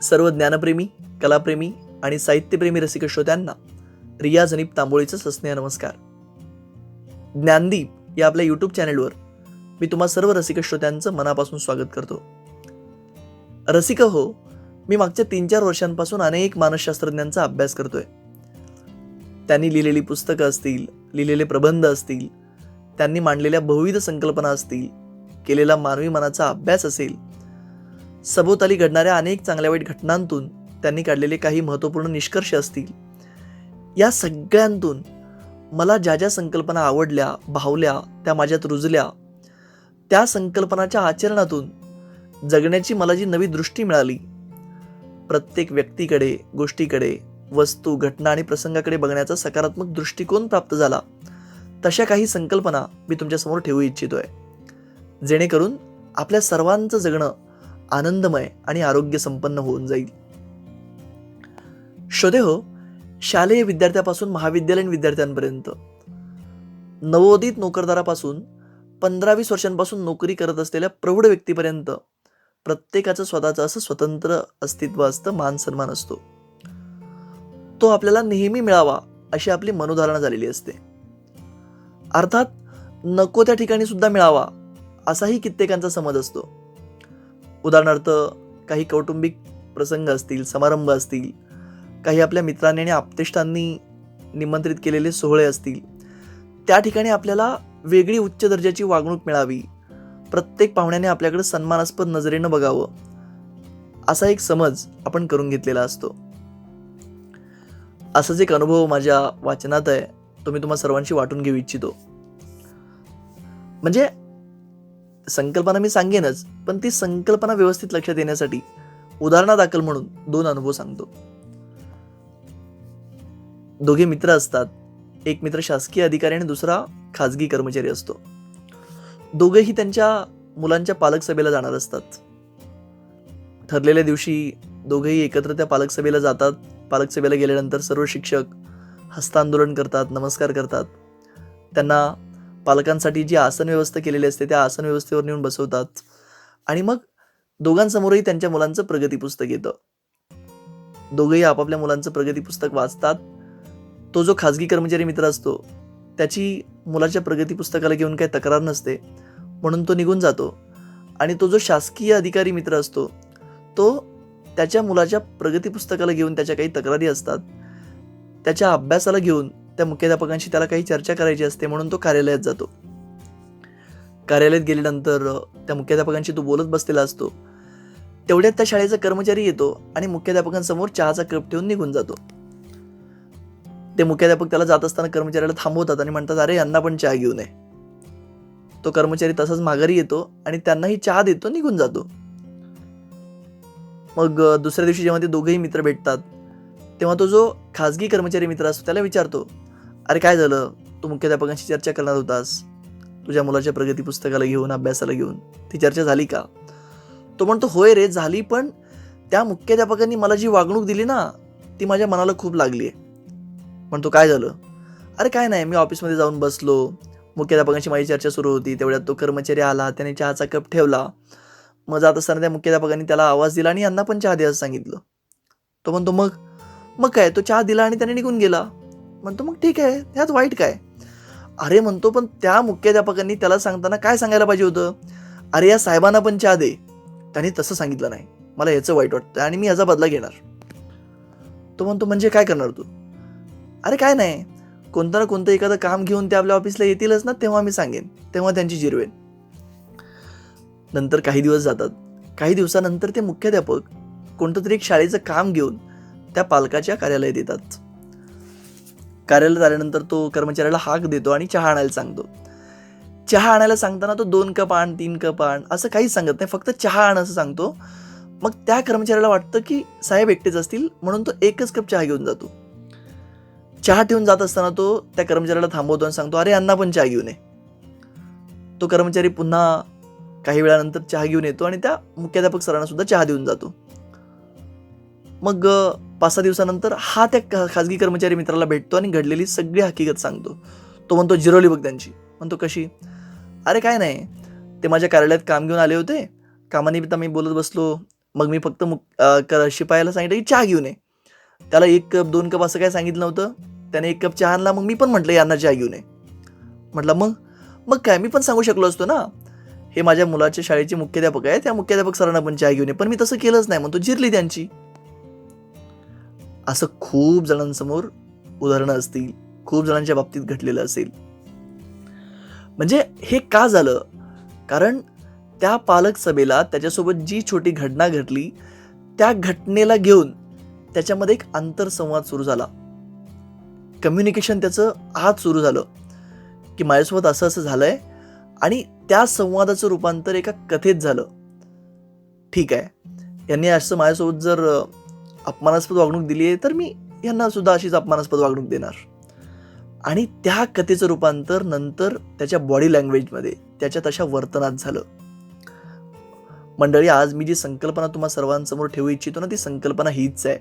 सर्व ज्ञानप्रेमी, कलाप्रेमी आणि साहित्यप्रेमी रसिक श्रोत्यांना रियाज अनिप तांबोळीचा सस्नेह नमस्कार. ज्ञानदीप या आपल्या यूट्यूब चॅनेलवर मी तुम्हा सर्व रसिक श्रोत्यांचं मनापासून स्वागत करतो. रसिक हो, मी मागच्या 3-4 वर्षांपासून अनेक मानसशास्त्रज्ञांचा अभ्यास करतोय. त्यांनी लिहिलेली पुस्तकं असतील, लिहिलेले प्रबंध असतील, त्यांनी मांडलेल्या बहुविध संकल्पना असतील, केलेला मानवी मनाचा अभ्यास असेल, सभोवताली घडणाऱ्या अनेक चांगल्या वाईट घटनांतून त्यांनी काढलेले काही महत्त्वपूर्ण निष्कर्ष असतील. या सगळ्यांतून मला ज्या ज्या संकल्पना आवडल्या, भावल्या, त्या माझ्यात रुजल्या, त्या संकल्पनाच्या आचरणातून जगण्याची मला जी नवी दृष्टी मिळाली, प्रत्येक व्यक्तीकडे, गोष्टीकडे, वस्तू, घटना आणि प्रसंगाकडे बघण्याचा सकारात्मक दृष्टिकोन प्राप्त झाला, तशा काही संकल्पना मी तुमच्यासमोर ठेवू इच्छितोय, जेणेकरून आपल्या सर्वांचं जगणं आनंदमय आणि आरोग्य संपन्न होऊन जाईल. श्रोते हो, शालेय विद्यार्थ्यापासून महाविद्यालयीन विद्यार्थ्यांपर्यंत, नवोदित नोकरदारापासून 15-20 वर्षांपासून नोकरी करत असलेल्या प्रौढ व्यक्तीपर्यंत प्रत्येकाचं स्वतःचं असं स्वतंत्र अस्तित्व असतं, मान सन्मान असतो. तो आपल्याला नेहमी मिळावा अशी आपली मनोधारणा झालेली असते. अर्थात नको त्या ठिकाणी सुद्धा मिळावा असाही कित्येकांचा समज असतो. उदाहरणार्थ, काही कौटुंबिक प्रसंग असतील, समारंभ असतील, काही आपल्या मित्रांनी आणि आप्तेष्टांनी निमंत्रित केलेले सोहळे असतील, त्या ठिकाणी आपल्याला वेगळी उच्च दर्जाची वागणूक मिळावी, प्रत्येक पाहुण्याने आपल्याकडे सन्मानास्पद नजरेनं बघावं, असा एक समज आपण करून घेतलेला असतो. असाच एक अनुभव माझ्या वाचनात आहे, तो मी तुम्हा सर्वांशी वाटून घेऊ इच्छितो. म्हणजे संकल्पना मी सांगेनच, पण ती संकल्पना व्यवस्थित लक्षात येण्यासाठी उदाहरणादाखल म्हणून 2 अनुभव सांगतो. दोघे मित्र असतात. एक मित्र शासकीय अधिकारी आणि दुसरा खाजगी कर्मचारी असतो. दोघेही त्यांच्या मुलांच्या पालक सभेला जाणार असतात. ठरलेल्या दिवशी दोघेही एकत्र त्या पालक सभेला जातात. पालक सभेला गेल्यानंतर सर्व शिक्षक हस्तांदोलन करतात, नमस्कार करतात. त्यांना पालकांसाठी जी आसन व्यवस्था केलेली असते त्या आसन व्यवस्थेवर नेऊन बसवतात आणि मग दोघांसमोरही त्यांच्या मुलांचं प्रगती पुस्तक येतं. दोघेही आपापल्या मुलांचं प्रगती पुस्तक वाचतात. तो जो खाजगी कर्मचारी मित्र असतो, त्याची मुलाच्या प्रगती पुस्तकाला घेऊन काही तक्रार नसते, म्हणून तो निघून जातो. आणि तो जो शासकीय अधिकारी मित्र असतो, तो त्याच्या मुलाच्या प्रगती पुस्तकाला घेऊन, त्याच्या काही तक्रारी असतात, त्याच्या अभ्यासाला घेऊन त्या मुख्याध्यापकांशी त्याला काही चर्चा करायची असते, म्हणून तो कार्यालयात जातो. कार्यालयात गेल्यानंतर त्या मुख्याध्यापकांशी तो बोलत बसलेला असतो. तेवढ्यात त्या शाळेचा कर्मचारी येतो आणि मुख्याध्यापकांसमोर चहाचा कप ठेवून निघून जातो. ते मुख्याध्यापक त्याला जात असताना कर्मचाऱ्याला थांबवतात आणि म्हणतात, अरे यांना पण चहा घेऊन ये. तो कर्मचारी तसाच माघारी येतो आणि त्यांनाही चहा देतो, निघून जातो. मग दुसऱ्या दिवशी जेव्हा ते दोघेही मित्र भेटतात, तेव्हा तो जो खाजगी कर्मचारी मित्र असतो त्याला विचारतो, अरे काय झालं, तू मुख्याध्यापकांशी चर्चा करणार होतास तुझ्या मुलाच्या प्रगती पुस्तकाला घेऊन, अभ्यासाला घेऊन, ती चर्चा झाली का? तो म्हणतो, होय रे झाली, पण त्या मुख्याध्यापकांनी मला जी वागणूक दिली ना, ती माझ्या मनाला खूप लागली आहे. म्हणतो, काय झालं? अरे काय नाही, मी ऑफिसमध्ये जाऊन बसलो, मुख्याध्यापकांशी माझी चर्चा सुरू होती, तेवढ्यात तो कर्मचारी आला, त्याने चहाचा कप ठेवला. मग जात असताना त्या मुख्याध्यापकांनी त्याला आवाज दिला आणि यांना पण चहा द्यायला सांगितलं. तो म्हणतो, मग काय, तो चहा दिला आणि त्याने निघून गेला. म्हणतो, मग ठीक आहे, त्यात वाईट काय? अरे म्हणतो, पण त्या मुख्याध्यापकांनी त्याला सांगताना काय सांगायला पाहिजे होतं, अरे या साहेबांना पण चहा दे. त्यांनी तसं सांगितलं नाही, मला याचं वाईट वाटतं आणि मी याचा बदला घेणार. तो म्हणतो, म्हणजे काय करणार तू? अरे काय नाही, कोणतं ना कोणतं एखादं काम घेऊन ते आपल्या ऑफिसला येतीलच ना, तेव्हा मी सांगेन, तेव्हा त्यांची जिरवेन. नंतर काही दिवस जातात. काही दिवसानंतर ते मुख्याध्यापक कोणतं तरी एक शाळेचं काम घेऊन त्या पालकाच्या कार्यालयात येतात. कार्यालयात आल्यानंतर तो कर्मचाऱ्याला हाक देतो आणि चहा आणायला सांगतो. चहा आणायला सांगताना तो 2 कप आण, 3 कप आण असं काहीच सांगत नाही, फक्त चहा आण असं सांगतो. मग त्या कर्मचाऱ्याला वाटतं की साहेब एकटेच असतील, म्हणून तो 1च कप चहा घेऊन जातो. चहा ठेवून जात असताना तो त्या कर्मचाऱ्याला थांबवतो आणि सांगतो, अरे यांना पण चहा घेऊन ये. तो कर्मचारी पुन्हा काही वेळानंतर चहा घेऊन येतो आणि त्या मुख्याध्यापक सरांना सुद्धा चहा देऊन जातो. मग 5-6 दिवसानंतर हा त्या खाजगी कर्मचारी मित्राला भेटतो आणि घडलेली सगळी हकीकत सांगतो. तो म्हणतो, जिरवली बघ त्यांची. म्हणतो, कशी? अरे काय नाही, ते माझ्या कार्यालयात काम घेऊन आले होते, कामानिमित्त मी बोलत बसलो, मग मी फक्त शिपायाला सांगितलं की चहा घेऊन ये. त्याला 1 कप 2 कप असं काय सांगितलं नव्हतं. त्याने 1 कप चहा आणला. मग मी पण म्हटलं यांना चहा घेऊन ये. म्हटलं मग मग काय मी पण सांगू शकलो असतो ना, हे माझ्या मुलाच्या शाळेचे मुख्याध्यापक आहे, त्या मुख्याध्यापक सरांना पण चहा घेऊन ये. पण मी तसं केलंच नाही. म्हणतो जिरली त्यांची. असं खूप जणांसमोर उदाहरणं असतील, खूप जणांच्या बाबतीत घडलेलं असेल. म्हणजे हे का झालं? कारण त्या पालक सभेला त्याच्यासोबत जी छोटी घटना घडली, त्या घटनेला घेऊन त्याच्यामध्ये एक आंतरसंवाद सुरू झाला. कम्युनिकेशन त्याचं आज सुरू झालं की माझ्यासोबत असं असं झालंय, आणि त्या संवादाचं रूपांतर एका कथेत झालं. ठीक आहे, यांनी असं माझ्यासोबत जर अपमानास्पद वागणूक दिली आहे, तर मी यांना सुद्धा अशीच अपमानास्पद वागणूक देणार. आणि त्या कथेचं रूपांतर नंतर त्याच्या बॉडी लँग्वेजमध्ये, त्याच्या तशा वर्तनात झालं. मंडळी, आज मी जी संकल्पना तुम्हा सर्वांसमोर ठेवू इच्छितो ना, ती संकल्पना हीच आहे.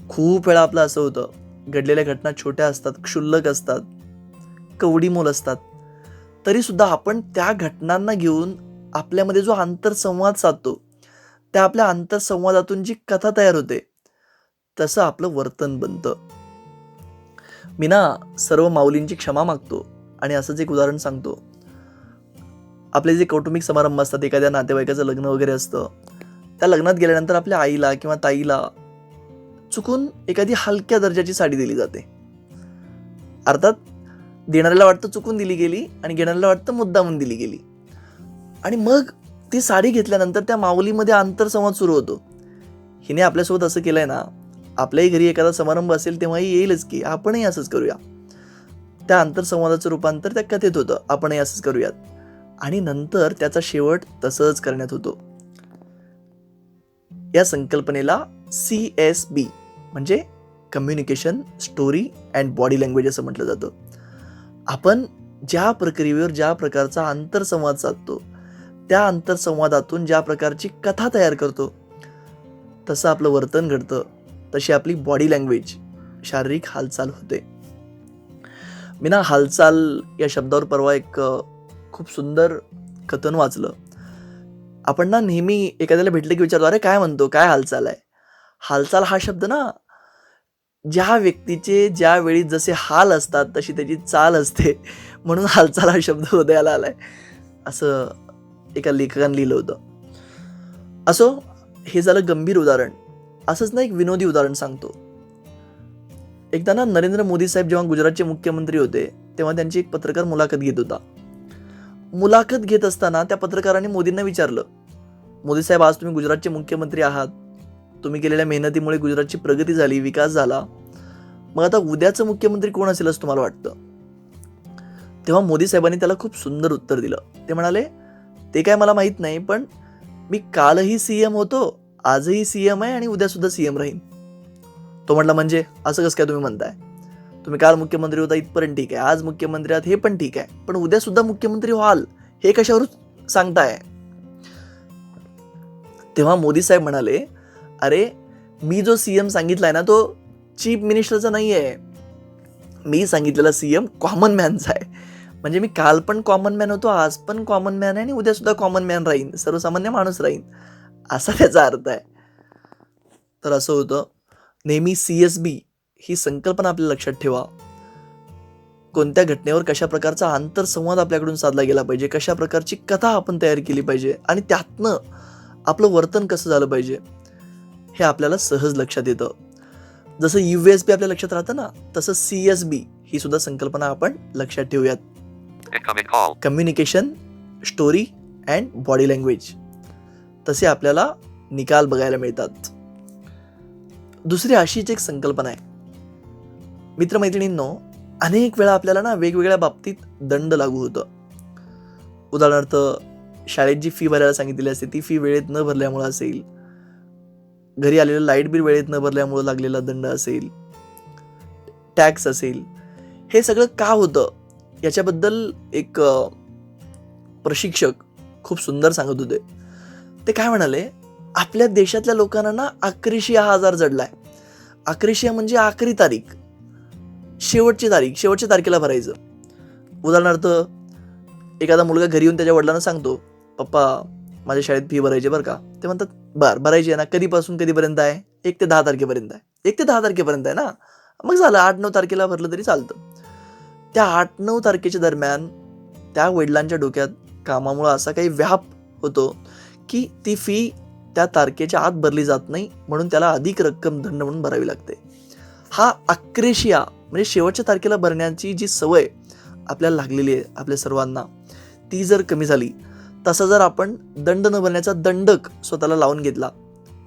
खूप वेळा आपलं असं होतं, घडलेल्या घटना छोट्या असतात, क्षुल्लक असतात, कवडीमोल असतात, तरी सुद्धा आपण त्या घटनांना घेऊन आपल्यामध्ये जो आंतरसंवाद साधतो, त्या आपल्या आंतरसंवादातून जी कथा तयार होते, तसं आपलं वर्तन बनतं. मी ना सर्व माऊलींची क्षमा मागतो आणि असंच एक उदाहरण सांगतो. आपले जे कौटुंबिक समारंभ असतात, एखाद्या नातेवाईकाचं लग्न वगैरे असतं, त्या लग्नात गेल्यानंतर आपल्या आईला किंवा ताईला चुकून एखादी हलक्या दर्जाची साडी दिली जाते. अर्थात देणाऱ्याला वाटतं चुकून दिली गेली आणि घेणाऱ्याला वाटतं मुद्दामून दिली गेली. आणि मग ती साडी घेतल्यानंतर त्या माऊलीमध्ये आंतरसंवाद सुरू होतो. हिने आपल्यासोबत असं केलंय ना, आपल्याही घरी एखादा समारंभ असेल तेव्हाही येईलच की आपणही असंच करूया. त्या आंतरसंवादाचं रूपांतर त्या कथेत होतं, आपणही असंच करूयात. आणि नंतर त्याचा शेवट तसंच करण्यात होतो. या संकल्पनेला CSB म्हणजे communication, story and body language असं म्हटलं जातं. आपण ज्या प्रक्रियेवर ज्या प्रकारचा आंतरसंवाद साधतो, त्या आंतरसंवादातून ज्या प्रकारची कथा तयार करतो, तसं आपलं वर्तन घडतं, तशी आपली बॉडी लँग्वेज, शारीरिक हालचाल होते. मी ना हालचाल या शब्दावर परवा एक खूप सुंदर कथन वाचलं. आपण ना नेहमी एखाद्याला भेटलं की विचारतो, अरे काय म्हणतो, काय हालचाल आहे. हालचाल हा शब्द ना, ज्या व्यक्तीचे ज्यावेळी जसे हाल असतात तशी त्याची चाल असते, म्हणून हालचाल हा शब्द उदयाला आलाय, असं एका लेखकाने लिहिलं होतं. असो, हे झालं गंभीर उदाहरण. असंच ना एक विनोदी उदाहरण सांगतो. एकदा ना नरेंद्र मोदी साहेब जेव्हा गुजरातचे मुख्यमंत्री होते, तेव्हा त्यांची एक पत्रकार मुलाखत घेत होता. मुलाखत घेत असताना त्या पत्रकाराने मोदींना विचारलं, मोदी साहेब, आज तुम्ही गुजरातचे मुख्यमंत्री आहात, तुम्ही केलेल्या मेहनतीमुळे गुजरातची प्रगती झाली, विकास झाला, मग आता उद्याचं मुख्यमंत्री कोण असेल असं तुम्हाला वाटतं? तेव्हा मोदी साहेबांनी त्याला खूप सुंदर उत्तर दिलं. ते म्हणाले, ते काय मला माहित नाही, पण मी कालही CM होतो, आजही CM आहे आणि उद्या सुद्धा CM राहीन. तो म्हटला, म्हणजे असं कसं काय तुम्ही म्हणताय? तुम्ही काल मुख्यमंत्री होता इथपर्यंत ठीक आहे, आज मुख्यमंत्री आहात हे पण ठीक आहे, पण उद्या सुद्धा मुख्यमंत्री व्हाल हे कशावर सांगताय? तेव्हा मोदी साहेब म्हणाले, अरे मी जो CM सांगितलाय ना, तो चीफ मिनिस्टरचा नाही आहे, मी सांगितलेला CM कॉमन मॅनचा आहे. म्हणजे मी काल पण कॉमन मॅन होतो, आज पण कॉमन मॅन आहे आणि उद्या सुद्धा कॉमन मॅन राहीन, सर्वसामान्य माणूस राहीन, असा त्याचा अर्थ आहे. तर असं होतं. नेहमी CSB ही संकल्पना आपल्या लक्षात ठेवा. कोणत्या घटनेवर कशा प्रकारचा आंतरसंवाद आपल्याकडून साधला गेला पाहिजे, कशा प्रकारची कथा आपण तयार केली पाहिजे आणि त्यातनं आपलं वर्तन कसं झालं पाहिजे, हे आपल्याला सहज लक्षात येतं. जसं USB आपल्या लक्षात राहतं ना, तसं CSB ही सुद्धा संकल्पना आपण लक्षात ठेवूयात. Communication, story and body language, तसे आपल्याला निकाल बघायला मिळतात. दुसरी अशीच एक संकल्पना आहे. मित्रमैत्रिणींनो, अनेक वेळा आपल्याला ना वेगवेगळ्या बाबतीत दंड लागू होतं. उदाहरणार्थ, शाळेत जी फी भरायला सांगितलेली असते ती फी वेळेत न भरल्यामुळे असेल, घरी आलेलं लाईट बिल वेळेत न भरल्यामुळे लागलेला दंड असेल, टॅक्स असेल. हे सगळं का होतं याच्याबद्दल एक प्रशिक्षक खूप सुंदर सांगत होते. ते काय म्हणाले, आपल्या देशातल्या लोकांना ना अक्रेशिया हा आजार जडलाय. अक्रेशिया म्हणजे आखरी तारीख, शेवटच्या तारखेला भरायचं. उदाहरणार्थ, एखादा मुलगा घरी येऊन त्याच्या वडिलांना सांगतो, पप्पा माझ्या शाळेत फी भरायची बरं का. ते म्हणतात भरायची आहे ना, कधीपासून कधीपर्यंत आहे? 1 ते 10 तारखेपर्यंत आहे. 1 ते 10 तारखेपर्यंत आहे ना, मग झालं 8-9 तारखेला भरलं तरी चालतं. त्या 8-9 तारखेच्या दरम्यान त्या वडिलांच्या डोक्यात कामामुळं असा काही व्याप होतो की ती फी त्या तारखेच्या आत भरली जात नाही, म्हणून त्याला अधिक रक्कम दंड म्हणून भरावी लागते. हा अक्रेशिया म्हणजे शेवटच्या तारखेला भरण्याची जी सवय आपल्याला लागलेली आहे आपल्या सर्वांना, ती जर कमी झाली, तसा जर आपण दंड न भरण्याचा दंडक स्वतःला लावून घेतला,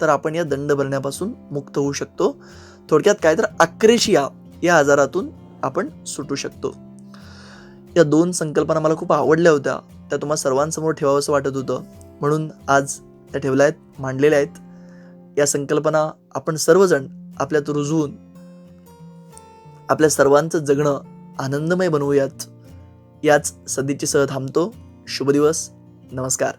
तर आपण या दंड भरण्यापासून मुक्त होऊ शकतो. थोडक्यात काय तर अक्रेशिया या आजारातून आपण सुटू शकतो. या 2 संकल्पना मला खूप आवडल्या होत्या. त्या तुम्हा सर्वांसमोर ठेवावंसं वाटत होतं, म्हणून आज त्या ठेवल्या आहेत, मांडलेल्या आहेत. या संकल्पना आपण सर्वजण आपल्यात रुजवून आपल्या सर्वांचं जगणं आनंदमय बनवूयात. याच सदिच्छेसह थांबतो. शुभ दिवस. नमस्कार.